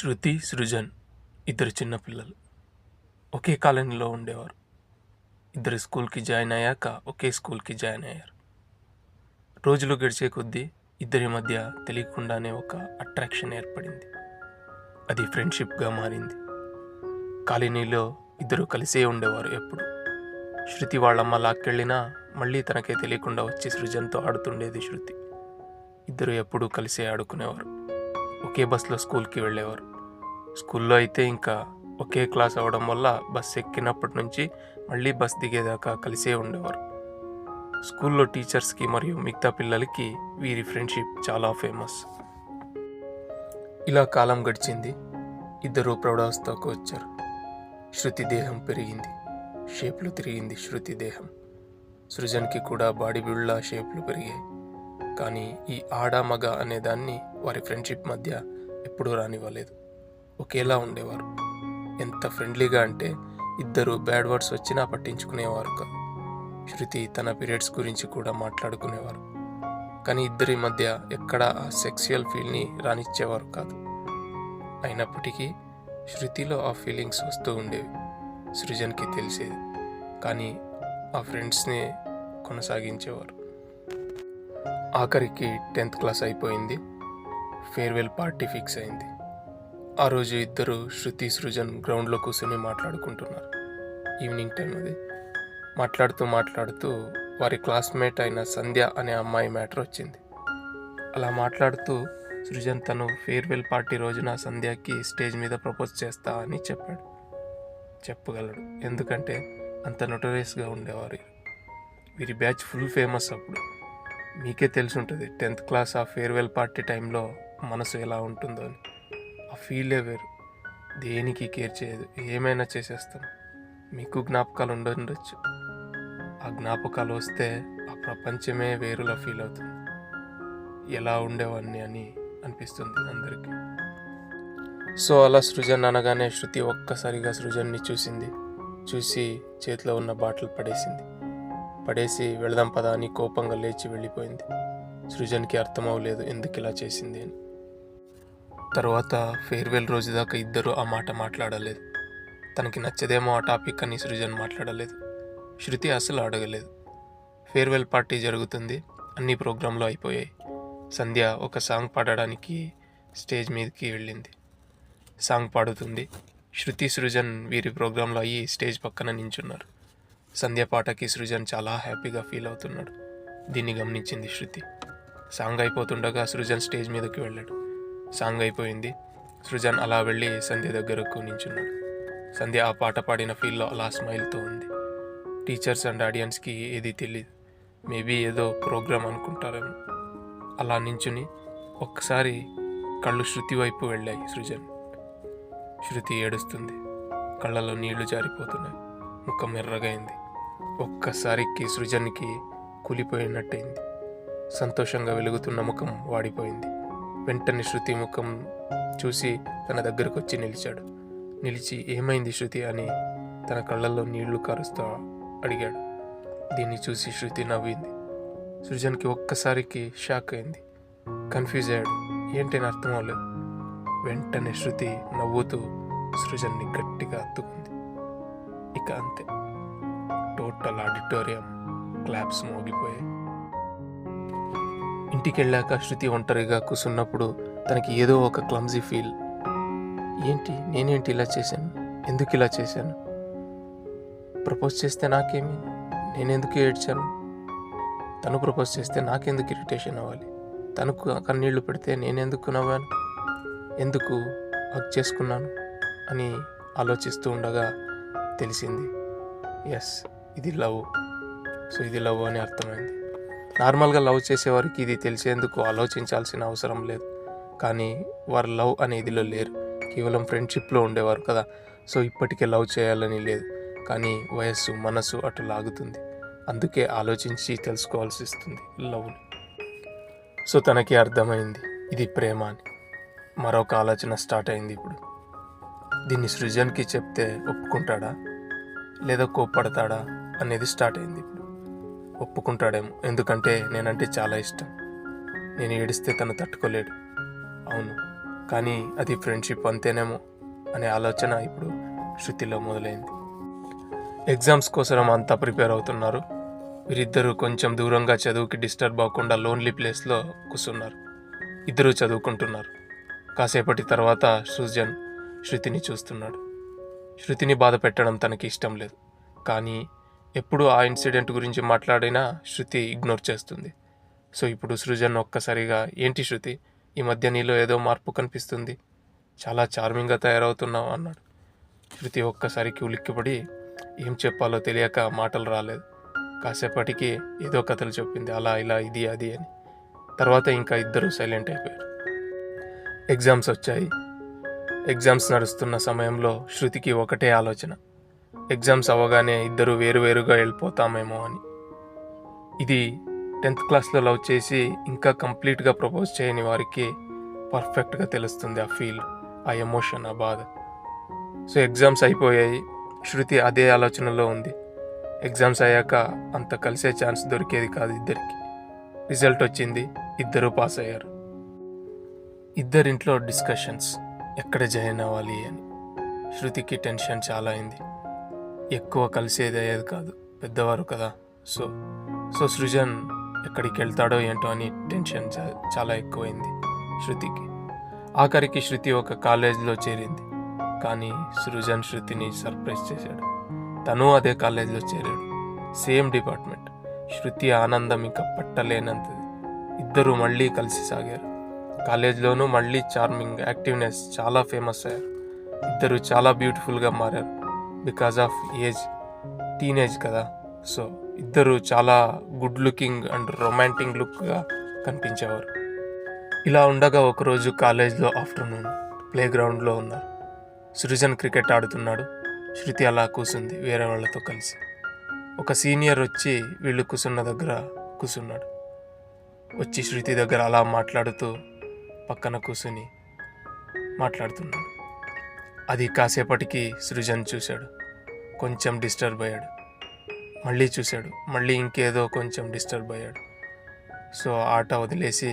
శృతి, సృజన్ ఇద్దరు చిన్నపిల్లలు. ఒకే కాలనీలో ఉండేవారు. ఇద్దరు స్కూల్కి జాయిన్ అయ్యాక ఒకే స్కూల్కి జాయిన్ అయ్యారు. రోజులు గడిచే కొద్దీ ఇద్దరి మధ్య తెలియకుండానే ఒక అట్రాక్షన్ ఏర్పడింది. అది ఫ్రెండ్షిప్గా మారింది. కాలనీలో ఇద్దరు కలిసే ఉండేవారు ఎప్పుడు. శృతి వాళ్ళమ్మ లాక్కెళ్ళినా మళ్ళీ తనకే తెలియకుండా వచ్చి సృజన్తో ఆడుతుండేది శృతి. ఇద్దరు ఎప్పుడూ కలిసే ఆడుకునేవారు. ఒకే బస్లో స్కూల్కి వెళ్ళేవారు. స్కూల్లో అయితే ఇంకా ఒకే క్లాస్ అవ్వడం వల్ల బస్ ఎక్కినప్పటి నుంచి మళ్ళీ బస్ దిగేదాకా కలిసే ఉండేవారు. స్కూల్లో టీచర్స్కి మరియు మిగతా పిల్లలకి వీరి ఫ్రెండ్షిప్ చాలా ఫేమస్. ఇలా కాలం గడిచింది. ఇద్దరు ప్రౌఢావస్థకు వచ్చారు. శృతి దేహం పెరిగింది, షేప్లు తిరిగింది. శృతి దేహం, సృజన్కి కూడా బాడీ బిల్డ్లా షేప్లు పెరిగాయి. కానీ ఈ ఆడ మగ అనే దాన్ని వారి ఫ్రెండ్షిప్ మధ్య ఎప్పుడూ రానివ్వలేదు. ఒకేలా ఉండేవారు. ఎంత ఫ్రెండ్లీగా అంటే ఇద్దరు బ్యాడ్ వర్డ్స్ వచ్చినా పట్టించుకునేవారు కాదు. శృతి తన పీరియడ్స్ గురించి కూడా మాట్లాడుకునేవారు. కానీ ఇద్దరి మధ్య ఎక్కడా ఆ సెక్సువల్ ఫీల్ని రానిచ్చేవారు కాదు. అయినప్పటికీ శృతిలో ఆ ఫీలింగ్స్ వస్తూ ఉండేవి. సృజన్కి తెలిసేది. కానీ ఆ ఫ్రెండ్స్ని కొనసాగించేవారు. ఆఖరికి 10th క్లాస్ అయిపోయింది. ఫేర్వెల్ పార్టీ ఫిక్స్ అయింది. ఆ రోజు ఇద్దరు శృతి, సృజన్ గ్రౌండ్లో కూర్చొని మాట్లాడుకుంటున్నారు. ఈవినింగ్ టైం అది. మాట్లాడుతూ వారి క్లాస్మేట్ అయిన సంధ్య అనే అమ్మాయి మ్యాటర్ వచ్చింది. అలా మాట్లాడుతూ సృజన్ తను ఫేర్వెల్ పార్టీ రోజున సంధ్యకి స్టేజ్ మీద ప్రపోజ్ చేస్తా అని చెప్పగలడు. ఎందుకంటే అంత నోటరియస్గా ఉండేవారు. వీరి బ్యాచ్ ఫుల్ ఫేమస్ అప్పుడు. మీకే తెలిసి ఉంటుంది 10th క్లాస్ ఆ ఫేర్వెల్ పార్టీ టైంలో మనసు ఎలా ఉంటుందో అని. ఆ ఫీలే వేరు. దేనికి కేర్ చేయదు, ఏమైనా చేసేస్తాం. మీకు జ్ఞాపకాలు ఉండొచ్చు. ఆ జ్ఞాపకాలు వస్తే ఆ ప్రపంచమే వేరులా ఫీల్ అవుతుంది. ఎలా ఉండేవాడిని అని అనిపిస్తుంది అందరికీ. సో అలా సృజన్ అనగానే శృతి ఒక్కసారిగా సృజన్ని చూసి చేతిలో ఉన్న బాటిల్ పడేసి వెళదాం పదా అని కోపంగా లేచి వెళ్ళిపోయింది. సృజన్కి అర్థమవలేదు ఎందుకు ఇలా చేసింది అని. తర్వాత ఫేర్వెల్ రోజు దాకా ఇద్దరు ఆ మాట మాట్లాడలేదు. తనకి నచ్చదేమో ఆ టాపిక్ అని సృజన్ మాట్లాడలేదు. శృతి అసలు అడగలేదు. ఫేర్వెల్ పార్టీ జరుగుతుంది. అన్ని ప్రోగ్రాంలు అయిపోయాయి. సంధ్య ఒక సాంగ్ పాడడానికి స్టేజ్ మీదకి వెళ్ళింది. సాంగ్ పాడుతుంది. శృతి, సృజన్ వీరి ప్రోగ్రాంలో అయ్యి స్టేజ్ పక్కన నించున్నారు. సంధ్య పాటకి సృజన్ చాలా హ్యాపీగా ఫీల్ అవుతున్నాడు. దీన్ని గమనించింది శృతి. సాంగ్ అయిపోతుండగా సృజన్ స్టేజ్ మీదకి వెళ్ళాడు. సాంగ్ అయిపోయింది. సృజన్ అలా వెళ్ళి సంధ్య దగ్గరకు నించున్నాడు. సంధ్య ఆ పాట పాడిన ఫీల్లో అలా స్మైల్తో ఉంది. టీచర్స్ అండ్ ఆడియన్స్కి ఏది తెలియదు. మేబీ ఏదో ప్రోగ్రామ్ అనుకుంటారేమో. అలా నించుని ఒక్కసారి కళ్ళు శృతి వైపు వెళ్ళాయి సృజన్. శృతి ఏడుస్తుంది. కళ్ళలో నీళ్లు జారిపోతున్నాయి. ముఖం ఎర్రగైంది. ఒక్కసారికి సృజన్కి కూలిపోయినట్టయింది. సంతోషంగా వెలుగుతున్న ముఖం వాడిపోయింది. వెంటనే శృతి ముఖం చూసి తన దగ్గరకు వచ్చి నిలిచి ఏమైంది శృతి అని తన కళ్ళల్లో నీళ్లు కారుస్తూ అడిగాడు. దీన్ని చూసి శృతి నవ్వింది. సృజన్కి ఒక్కసారికి షాక్ అయింది. కన్ఫ్యూజ్ అయ్యాడు. ఏంటని అర్థం అవ్వలేదు. వెంటనే శృతి నవ్వుతూ సృజన్ని గట్టిగా హత్తుకుంది. ఇక అంతే. టోటల్ ఆడిటోరియం క్లాప్స్ మోగిపోయాయి. ఇంటికి వెళ్ళాక శృతి ఒంటరిగా కూర్చున్నప్పుడు తనకి ఏదో ఒక క్లమ్జీ ఫీల్. నేనేంటి ఇలా చేశాను? ఎందుకు ఇలా చేశాను? ప్రపోజ్ చేస్తే నాకేమి? నేనెందుకు ఏడ్చాను? తను ప్రపోజ్ చేస్తే నాకెందుకు ఇరిటేషన్ అవ్వాలి? తనకు కన్నీళ్లు పెడితే నేనెందుకు నవ్వాను? ఎందుకు హగ్ చేసుకున్నాను అని ఆలోచిస్తూ ఉండగా తెలిసింది, ఎస్, ఇది లవ్. సో ఇది లవ్ అని అర్థమైంది. నార్మల్గా లవ్ చేసేవారికి ఇది తెలిసేందుకు ఆలోచించాల్సిన అవసరం లేదు. కానీ వారు లవ్ అనేదిలో లేరు. కేవలం ఫ్రెండ్షిప్లో ఉండేవారు కదా. సో ఇప్పటికే లవ్ చేయాలని లేదు. కానీ వయస్సు, మనసు అటు లాగుతుంది. అందుకే ఆలోచించి తెలుసుకోవాల్సి వస్తుంది లవ్ని. సో తనకి అర్థమైంది ఇది ప్రేమ అని. మరొక ఆలోచన స్టార్ట్ అయింది ఇప్పుడు. దీన్ని సృజన్కి చెప్తే ఒప్పుకుంటాడా లేదా కోప్పడతాడా అనేది స్టార్ట్ అయింది ఇప్పుడు. ఒప్పుకుంటాడేమో, ఎందుకంటే నేనంటే చాలా ఇష్టం. నేను ఏడిస్తే తను తట్టుకోలేడు. అవును, కానీ అది ఫ్రెండ్షిప్ అంతేనేమో అనే ఆలోచన ఇప్పుడు శృతిలో మొదలైంది. ఎగ్జామ్స్ కోసం అంతా ప్రిపేర్ అవుతున్నారు. వీరిద్దరూ కొంచెం దూరంగా చదువుకి డిస్టర్బ్ అవ్వకుండా లోన్లీ ప్లేస్లో కూర్చున్నారు. ఇద్దరూ చదువుకుంటున్నారు. కాసేపటి తర్వాత సృజన్ శృతిని చూస్తున్నాడు. శృతిని బాధ పెట్టడం తనకి ఇష్టం లేదు. కానీ ఎప్పుడు ఆ ఇన్సిడెంట్ గురించి మాట్లాడినా శృతి ఇగ్నోర్ చేస్తుంది. సో ఇప్పుడు సృజన్ ఒక్కసారిగా, ఏంటి శృతి, ఈ మధ్య నీలో ఏదో మార్పు కనిపిస్తుంది, చాలా చార్మింగ్గా తయారవుతున్నావు అన్నాడు. శృతి ఒక్కసారికి ఉలిక్కిపడి ఏం చెప్పాలో తెలియక మాటలు రాలేదు. కాసేపటికి ఏదో కథలు చెప్పింది, అలా ఇలా ఇది అది అని. తర్వాత ఇంకా ఇద్దరు సైలెంట్ అయిపోయారు. ఎగ్జామ్స్ వచ్చాయి. ఎగ్జామ్స్ నడుస్తున్న సమయంలో శృతికి ఒకటే ఆలోచన, ఎగ్జామ్స్ అవ్వగానే ఇద్దరు వేరువేరుగా వెళ్ళిపోతామేమో అని. ఇది 10th క్లాస్లో లవ్ చేసి ఇంకా కంప్లీట్గా ప్రపోజ్ చేయని వారికి పర్ఫెక్ట్గా తెలుస్తుంది ఆ ఫీల్, ఆ ఎమోషన్, ఆ బాధ. సో ఎగ్జామ్స్ అయిపోయాయి. శృతి అదే ఆలోచనలో ఉంది. ఎగ్జామ్స్ అయ్యాక అంత కలిసే ఛాన్స్ దొరికేది కాదు ఇద్దరికి. రిజల్ట్ వచ్చింది, ఇద్దరూ పాస్ అయ్యారు. ఇద్దరింట్లో డిస్కషన్స్, ఎక్కడ జాయిన్ అవ్వాలి అని. శృతికి టెన్షన్ చాలా అయింది. ఎక్కువ కలిసేది అయ్యేది కాదు, పెద్దవారు కదా. సో సృజన్ ఎక్కడికి వెళ్తాడో ఏంటో అని టెన్షన్ చాలా ఎక్కువైంది శృతికి. ఆఖరికి శృతి ఒక కాలేజ్లో చేరింది. కానీ సృజన్ శృతిని సర్ప్రైజ్ చేశాడు. తను అదే కాలేజ్లో చేరాడు, సేమ్ డిపార్ట్మెంట్. శృతి ఆనందం ఇంకా పట్టలేనంతది. ఇద్దరు మళ్ళీ కలిసి సాగారు. కాలేజ్లోనూ మళ్ళీ చార్మింగ్, యాక్టివ్నెస్, చాలా ఫేమస్ అయ్యారు. ఇద్దరు చాలా బ్యూటిఫుల్గా మారారు. బికాజ్ ఆఫ్ ఏజ్, టీనేజ్ కదా. సో ఇద్దరు చాలా గుడ్ లుకింగ్ అండ్ రొమాంటిక్ లుక్గా కనిపించేవారు. ఇలా ఉండగా ఒకరోజు కాలేజ్లో ఆఫ్టర్నూన్ ప్లే గ్రౌండ్లో ఉన్నారు. సృజన్ క్రికెట్ ఆడుతున్నాడు. శృతి అలా కూసుంది వేరే వాళ్ళతో కలిసి. ఒక సీనియర్ వచ్చి వీళ్ళు కూసున్న దగ్గర కూసున్నాడు. వచ్చి శృతి దగ్గర అలా మాట్లాడుతూ పక్కన కూసుని మాట్లాడుతున్నాడు. అది కాసేపటికి సృజన్ చూశాడు. కొంచెం డిస్టర్బ్ అయ్యాడు. మళ్ళీ చూశాడు. మళ్ళీ ఇంకేదో కొంచెం డిస్టర్బ్ అయ్యాడు. సో ఆట వదిలేసి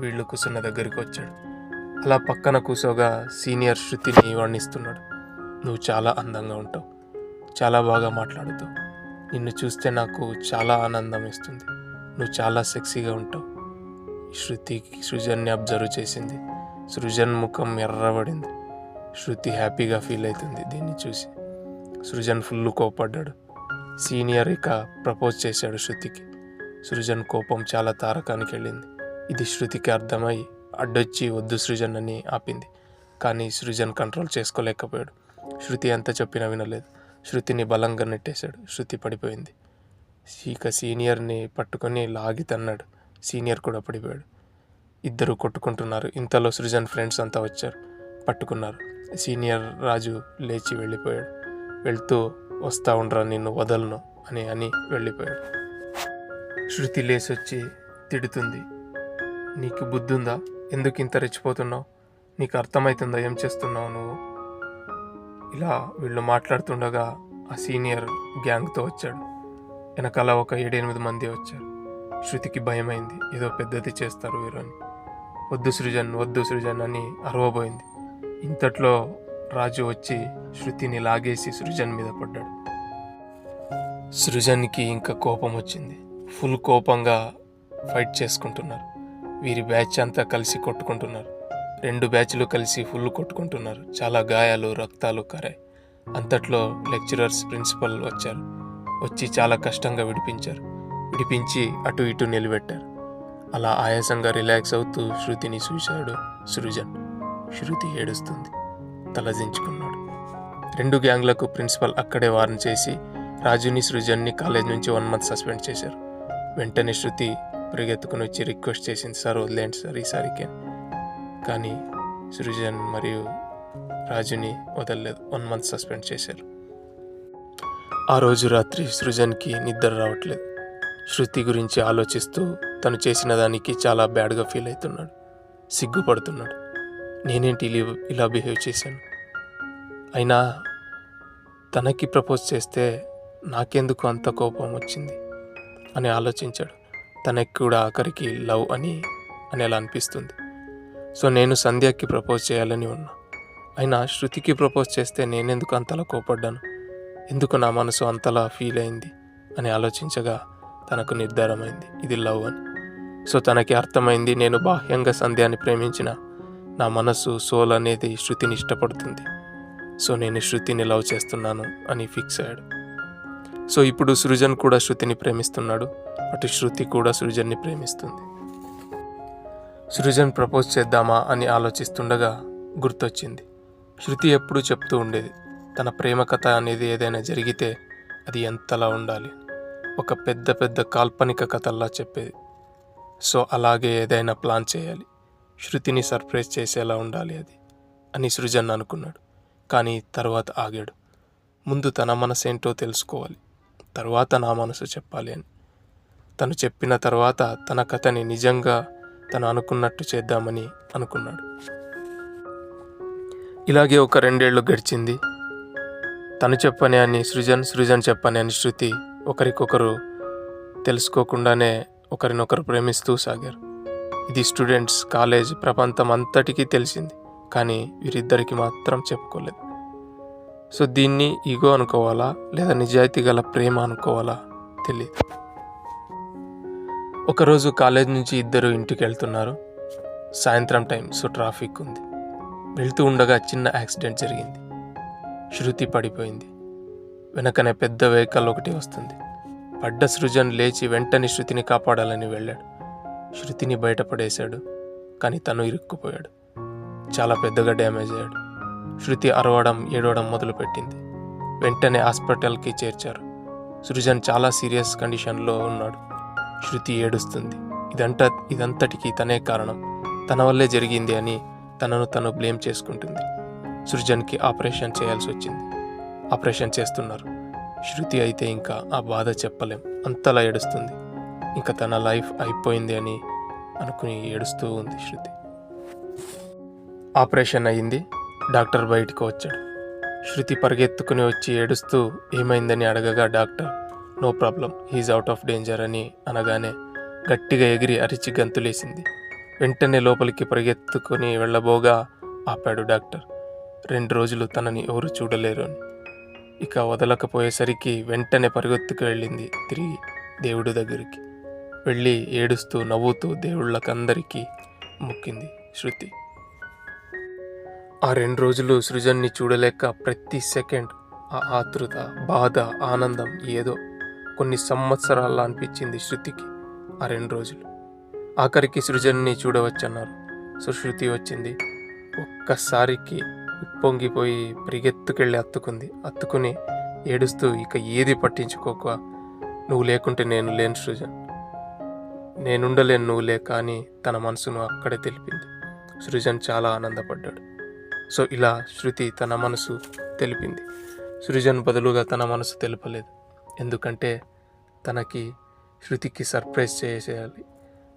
వీళ్ళు కూసున్న దగ్గరికి వచ్చాడు. అలా పక్కన కూసోగా సీనియర్ శృతిని వర్ణిస్తున్నాడు. నువ్వు చాలా అందంగా ఉంటావు, చాలా బాగా మాట్లాడుతావు, నిన్ను చూస్తే నాకు చాలా ఆనందం ఇస్తుంది, నువ్వు చాలా సెక్సీగా ఉంటావు. శృతి సృజన్ని అబ్జర్వ్ చేసింది. సృజన్ ముఖం ఎర్రబడింది. శృతి హ్యాపీగా ఫీల్ అవుతుంది దీన్ని చూసి. సృజన్ ఫుల్ కోపడ్డాడు. సీనియర్ ఇక ప్రపోజ్ చేశాడు శృతికి. సృజన్ కోపం చాలా తారకానికి వెళ్ళింది. ఇది శృతికి అర్థమై అడ్డొచ్చి వద్దు సృజన్ అని ఆపింది. కానీ సృజన్ కంట్రోల్ చేసుకోలేకపోయాడు. శృతి ఎంత చెప్పినా వినలేదు. శృతిని బలంగా నెట్టేశాడు. శృతి పడిపోయింది. ఇక సీనియర్ని పట్టుకొని లాగి తన్నాడు. సీనియర్ కూడా పడిపోయాడు. ఇద్దరు కొట్టుకుంటున్నారు. ఇంతలో సృజన్ ఫ్రెండ్స్ అంతా వచ్చారు, పట్టుకున్నారు. సీనియర్ రాజు లేచి వెళ్ళిపోయాడు. వెళ్తూ వస్తా ఉండరా, నిన్ను వదలను అని వెళ్ళిపోయాడు. శృతి లేసొచ్చి తిడుతుంది. నీకు బుద్ధి ఉందా? ఎందుకు ఇంత రెచ్చిపోతున్నావు? నీకు అర్థమవుతుందా ఏం చేస్తున్నావు నువ్వు? ఇలా వీళ్ళు మాట్లాడుతుండగా ఆ సీనియర్ గ్యాంగ్తో వచ్చాడు. వెనకాల ఒక 7-8 మంది వచ్చారు. శృతికి భయమైంది, ఏదో పెద్దది చేస్తారు వీరు అని. వద్దు సృజన్ అని అరవబోయింది. ఇంతట్లో రాజు వచ్చి శృతిని లాగేసి సృజన్ మీద పడ్డాడు. సృజన్కి ఇంకా కోపం వచ్చింది. ఫుల్ కోపంగా ఫైట్ చేసుకుంటున్నారు. వీరి బ్యాచ్ అంతా కలిసి కొట్టుకుంటున్నారు. 2 బ్యాచ్లు కలిసి ఫుల్ కొట్టుకుంటున్నారు. చాలా గాయాలు, రక్తాలు కారాయి. అంతట్లో లెక్చరర్స్, ప్రిన్సిపల్ వచ్చారు. వచ్చి చాలా కష్టంగా విడిపించి అటు ఇటు నిలబెట్టారు. అలా ఆయాసంగా రిలాక్స్ అవుతూ శృతిని చూశాడు సృజన్. శృతి ఏడుస్తుంది. తలదించుకున్నాడు. 2 గ్యాంగ్లకు ప్రిన్సిపల్ అక్కడే వార్న్ చేసి రాజుని, సృజన్ని కాలేజ్ నుంచి 1 month సస్పెండ్ చేశారు. వెంటనే శృతి పరిగెత్తుకుని వచ్చి రిక్వెస్ట్ చేసింది, సార్ వదిలేండి సార్ ఈసారికి. కానీ సృజన్ మరియు రాజుని వదలలేదు. 1 month సస్పెండ్ చేశారు. ఆ రోజు రాత్రి సృజన్కి నిద్ర రావట్లేదు. శృతి గురించి ఆలోచిస్తూ తను చేసిన దానికి చాలా బ్యాడ్గా ఫీల్ అవుతున్నాడు. సిగ్గుపడుతున్నాడు. నేనేంటి ఇలా బిహేవ్ చేశాను? అయినా తనకి ప్రపోజ్ చేస్తే నాకెందుకు అంత కోపం వచ్చింది అని ఆలోచించాడు. తనకి కూడా ఆఖరికి లవ్ అని అలా అనిపిస్తుంది. సో నేను సంధ్యకి ప్రపోజ్ చేయాలని ఉన్నా. అయినా శృతికి ప్రపోజ్ చేస్తే నేనెందుకు అంతలా కోపడ్డాను, ఎందుకు నా మనసు అంతలా ఫీల్ అయింది అని ఆలోచించగా తనకు నిర్ధారమైంది ఇది లవ్ అని. సో తనకి అర్థమైంది, నేను బాహ్యంగా సంధ్యాన్ని ప్రేమించిన నా మనసు సోల్ అనేది శృతిని ఇష్టపడుతుంది. సో నేను శృతిని లవ్ చేస్తున్నాను అని ఫిక్స్ అయ్యాడు. సో ఇప్పుడు సృజన్ కూడా శృతిని ప్రేమిస్తున్నాడు, అటు శృతి కూడా సృజన్ని ప్రేమిస్తుంది. సృజన్ ప్రపోజ్ చేద్దామా అని ఆలోచిస్తుండగా గుర్తొచ్చింది, శృతి ఎప్పుడూ చెప్తూ ఉండేది తన ప్రేమ కథ అనేది ఏదైనా జరిగితే అది ఎంతలా ఉండాలి, ఒక పెద్ద పెద్ద కాల్పనిక కథల్లా చెప్పేది. సో అలాగే ఏదైనా ప్లాన్ చేయాలి, శృతిని సర్ప్రైజ్ చేసేలా ఉండాలి అది అని సృజన్ అనుకున్నాడు. కానీ తర్వాత ఆగాడు. ముందు తన మనసు ఏంటో తెలుసుకోవాలి, తర్వాత నా మనసు చెప్పాలి అని. తను చెప్పిన తర్వాత తన కథని నిజంగా తను అనుకున్నట్టు చేద్దామని అనుకున్నాడు. ఇలాగే ఒక 2 ఏళ్ళు గడిచింది. తను చెప్పని అని సృజన్, సృజన్ చెప్పని అని శృతి ఒకరికొకరు తెలుసుకోకుండానే ఒకరినొకరు ప్రేమిస్తూ సాగారు. ఇది స్టూడెంట్స్, కాలేజ్, ప్రపంచం అంతటికీ తెలిసింది, కానీ వీరిద్దరికి మాత్రం చెప్పుకోలేదు. సో దీన్ని ఈగో అనుకోవాలా లేదా నిజాయితీ గల ప్రేమ అనుకోవాలా తెలియదు. ఒకరోజు కాలేజ్ నుంచి ఇద్దరు ఇంటికి వెళ్తున్నారు. సాయంత్రం టైం, సో ట్రాఫిక్ ఉంది. వెళ్తూ ఉండగా చిన్న యాక్సిడెంట్ జరిగింది. శృతి పడిపోయింది. వెనకనే పెద్ద వెహికల్ ఒకటి వస్తుంది. పడ్డ సృజన్ లేచి వెంటనే శృతిని కాపాడాలని వెళ్ళాడు. శృతిని బయటపడేశాడు, కానీ తను ఇరుక్కుపోయాడు. చాలా పెద్దగా డ్యామేజ్ అయ్యాడు. శృతి అరవడం, ఏడవడం మొదలుపెట్టింది. వెంటనే హాస్పిటల్కి చేర్చారు. సృజన్ చాలా సీరియస్ కండిషన్లో ఉన్నాడు. శృతి ఏడుస్తుంది. ఇదంతటికీ తనే కారణం, తన వల్లే జరిగింది అని తనను తను బ్లేమ్ చేసుకుంటుంది. సృజన్కి ఆపరేషన్ చేయాల్సి వచ్చింది. ఆపరేషన్ చేస్తున్నారు. శృతి అయితే ఇంకా ఆ బాధ చెప్పలేం, అంతలా ఏడుస్తుంది. ఇంకా తన లైఫ్ అయిపోయింది అని అనుకుని ఏడుస్తూ ఉంది శృతి. ఆపరేషన్ అయ్యింది. డాక్టర్ బయటకు వచ్చాడు. శృతి పరిగెత్తుకుని వచ్చి ఏడుస్తూ ఏమైందని అడగగా doctor no problem, he's out of danger అని అనగానే గట్టిగా ఎగిరి అరిచి గంతులేసింది. వెంటనే లోపలికి పరిగెత్తుకుని వెళ్ళబోగా ఆపాడు డాక్టర్. 2 రోజులు తనని ఎవరు చూడలేరు అని. ఇక వదలకపోయేసరికి వెంటనే పరిగెత్తుకు వెళ్ళింది తిరిగి దేవుడి దగ్గరికి. వెళ్ళి ఏడుస్తూ నవ్వుతూ దేవుళ్ళకందరికీ మొక్కింది శృతి. ఆ 2 రోజులు సృజన్ని చూడలేక ప్రతి సెకండ్ ఆ ఆతృత, బాధ, ఆనందం ఏదో కొన్ని సంవత్సరాల్లో అనిపించింది శృతికి. ఆ 2 రోజులు ఆఖరికి సృజన్ని చూడవచ్చన్నారు. సో శృతి వచ్చింది. ఒక్కసారికి ఉప్పొంగిపోయి పరిగెత్తుకెళ్ళి అత్తుకుని ఏడుస్తూ ఇక ఏది పట్టించుకోక, నువ్వు లేకుంటే నేను లేను సృజన్, నేనుండలేను నువ్వు లేక అని తన మనసును అక్కడే తెలిపింది. సృజన్ చాలా ఆనందపడ్డాడు. సో ఇలా శృతి తన మనసు తెలిపింది. సృజన్ బదులుగా తన మనసు తెలపలేదు. ఎందుకంటే తనకి శృతికి సర్ప్రైజ్ చేసేయాలి,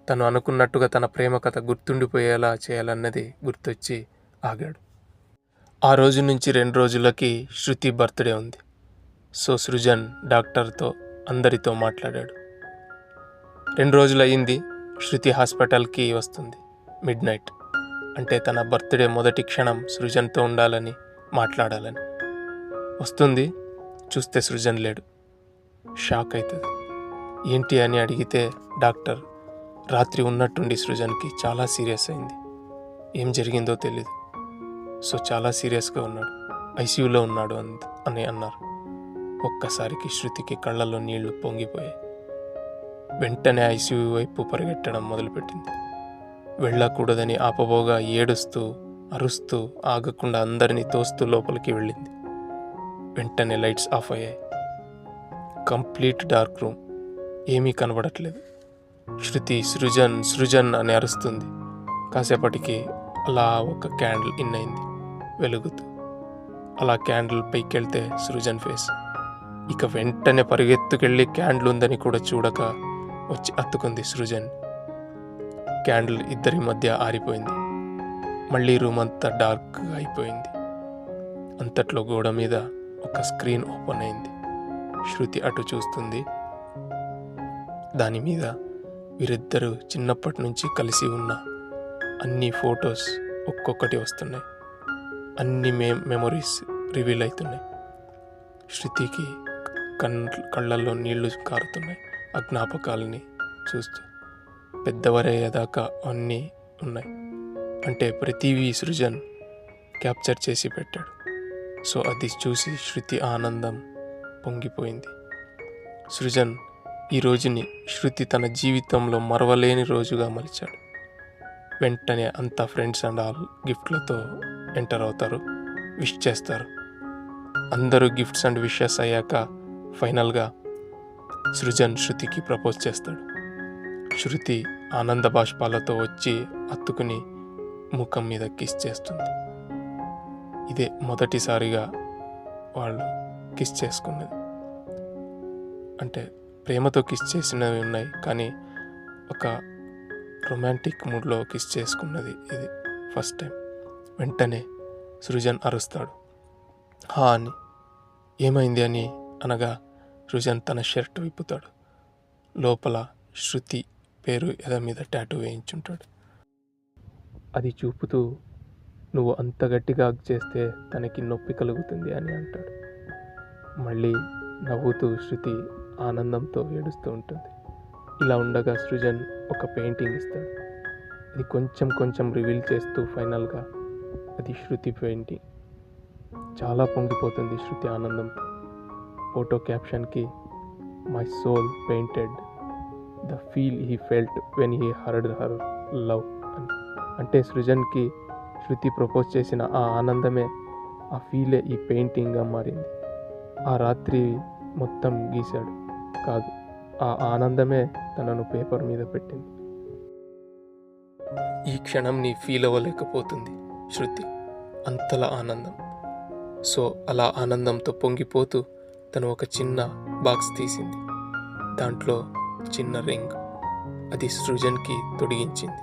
తను అనుకున్నట్టుగా తన ప్రేమ కథ గుర్తుండిపోయేలా చేయాలన్నది గుర్తొచ్చి ఆగాడు. ఆ రోజు నుంచి 2 రోజులకి శృతి బర్త్డే ఉంది. సో సృజన్ డాక్టర్తో అందరితో మాట్లాడాడు. 2 రోజులు అయ్యింది. శృతి హాస్పిటల్కి వస్తుంది. మిడ్ నైట్ అంటే తన బర్త్డే మొదటి క్షణం సృజన్తో ఉండాలని, మాట్లాడాలని వస్తుంది. చూస్తే సృజన్ లేడు. షాక్ అవుతుంది. ఏంటి అని అడిగితే డాక్టర్ రాత్రి ఉన్నట్టుండి సృజన్కి చాలా సీరియస్ అయింది, ఏం జరిగిందో తెలీదు, సో చాలా సీరియస్గా ఉన్నాడు, ఐసీయూలో ఉన్నాడు అని అన్నారు. ఒక్కసారికి శృతికి కళ్ళల్లో నీళ్లు పొంగిపోయాయి. వెంటనే ఐసీయూ వైపు పరిగెట్టడం మొదలుపెట్టింది. వెళ్ళకూడదని ఆపబోగా ఏడుస్తూ అరుస్తూ ఆగకుండా అందరినీ తోస్తూ లోపలికి వెళ్ళింది. వెంటనే లైట్స్ ఆఫ్ అయ్యాయి. కంప్లీట్ డార్క్ రూమ్, ఏమీ కనబడట్లేదు. శృతి సృజన్ సృజన్ అని అరుస్తుంది. కాసేపటికి అలా ఒక క్యాండిల్ ఇన్ అయింది వెలుగుతూ. అలా క్యాండిల్ పైకి వెళ్తే సృజన్ ఫేస్. ఇక వెంటనే పరిగెత్తుకెళ్ళి క్యాండిల్ ఉందని కూడా చూడక వచ్చి అత్తుకుంది సృజన్. క్యాండిల్ ఇద్దరి మధ్య ఆరిపోయింది. మళ్ళీ రూమ్ అంతా డార్క్గా అయిపోయింది. అంతట్లో గోడ మీద ఒక స్క్రీన్ ఓపెన్ అయింది. శృతి అటు చూస్తుంది. దాని మీద వీరిద్దరూ చిన్నప్పటి నుంచి కలిసి ఉన్న అన్ని ఫొటోస్ ఒక్కొక్కటి వస్తున్నాయి. అన్ని మెమొరీస్ రివీల్ అవుతున్నాయి. శృతికి కళ్ళల్లో నీళ్లు కారుతున్నాయి ఆ జ్ఞాపకాలని చూస్తూ. పెద్దవారయ్యేదాకా అన్నీ ఉన్నాయి. అంటే ప్రతివీ సృజన్ క్యాప్చర్ చేసి పెట్టాడు. సో అది చూసి శృతి ఆనందం పొంగిపోయింది. సృజన్ ఈ రోజుని శృతి తన జీవితంలో మరవలేని రోజుగా మలిచాడు. వెంటనే అంతా ఫ్రెండ్స్ అండ్ ఆల్ గిఫ్ట్లతో ఎంటర్ అవుతారు, విష్ చేస్తారు. అందరూ గిఫ్ట్స్ అండ్ విషెస్ అయ్యాక ఫైనల్గా సృజన్ శృతికి ప్రపోజ్ చేస్తాడు. శృతి ఆనంద బాష్పాలతో వచ్చి అత్తుకుని ముఖం మీద కిస్ చేస్తుంది. ఇదే మొదటిసారిగా వాళ్ళు కిస్ చేసుకున్నది. అంటే ప్రేమతో కిస్ చేసినవి ఉన్నాయి, కానీ ఒక రొమాంటిక్ మూడ్లో కిస్ చేసుకున్నది ఇది ఫస్ట్ టైం. వెంటనే సృజన్ అరుస్తాడు, హా అని. ఏమైంది అని అనగా సృజన్ తన షర్ట్ విప్పుతాడు. లోపల శృతి పేరు ఎద మీద టాటూ వేయించుంటాడు. అది చూపుతూ, నువ్వు అంత గట్టిగా చేస్తే తనకి నొప్పి కలుగుతుంది అని అంటాడు. మళ్ళీ నవ్వుతూ శృతి ఆనందంతో ఏడుస్తూ ఉంటుంది. ఇలా ఉండగా సృజన్ ఒక పెయింటింగ్ ఇస్తాడు. అది కొంచెం కొంచెం రివీల్ చేస్తూ ఫైనల్గా అది శృతి పెయింటింగ్. చాలా పొంగిపోతుంది శృతి ఆనందంతో. ఫోటో క్యాప్షన్కి, my soul painted the feel he felt when he heard her love అని. అంటే సృజన్కి శృతి ప్రపోజ్ చేసిన ఆ ఆనందమే, ఆ ఫీలే ఈ పెయింటింగ్గా మారింది. ఆ రాత్రి మొత్తం గీశాడు కాదు, ఆ ఆనందమే తనను పేపర్ మీద పెట్టింది. ఈ క్షణంని ఫీల్ అవ్వలేకపోతుంది శృతి, అంతలా ఆనందం. సో అలా ఆనందంతో పొంగిపోతూ తను ఒక చిన్న బాక్స్ తీసింది. దాంట్లో చిన్న రింగ్, అది సృజన్కి తొడిగించింది.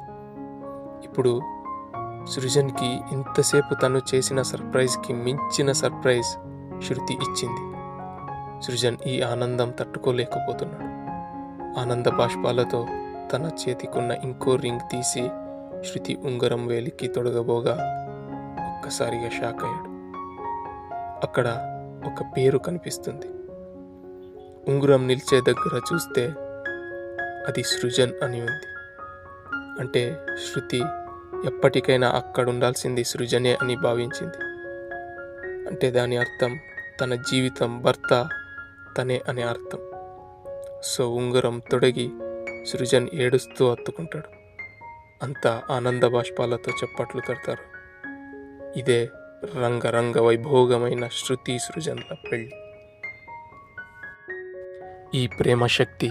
ఇప్పుడు సృజన్కి ఇంతసేపు తను చేసిన సర్ప్రైజ్కి మించిన సర్ప్రైజ్ శృతి ఇచ్చింది. సృజన్ ఈ ఆనందం తట్టుకోలేకపోతున్నాడు. ఆనంద బాష్పాలతో తన చేతికున్న ఇంకో రింగ్ తీసి శృతి ఉంగరం వేలికి తొడగబోగా ఒక్కసారిగా షాక్ అయ్యాడు. అక్కడ ఒక పేరు కనిపిస్తుంది. ఉంగరం నిలిచే దగ్గర చూస్తే అది సృజన్ అని ఉంది. అంటే శృతి ఎప్పటికైనా అక్కడ ఉండాల్సింది సృజనే అని భావించింది. అంటే దాని అర్థం తన జీవితం భర్త తనే అనే అర్థం. సో ఉంగరం తొడిగి సృజన్ ఏడుస్తూ అత్తుకుంటాడు. అంతా ఆనంద బాష్పాలతో చప్పట్లు కడతారు. ఇదే రంగరంగ వైభోగమైన శృతి సృజన్ల పెళ్ళి. ఈ ప్రేమ శక్తి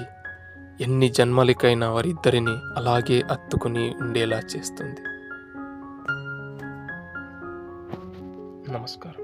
ఎన్ని జన్మలకైనా వారిద్దరిని అలాగే అత్తుకుని ఉండేలా చేస్తుంది. నమస్కారం.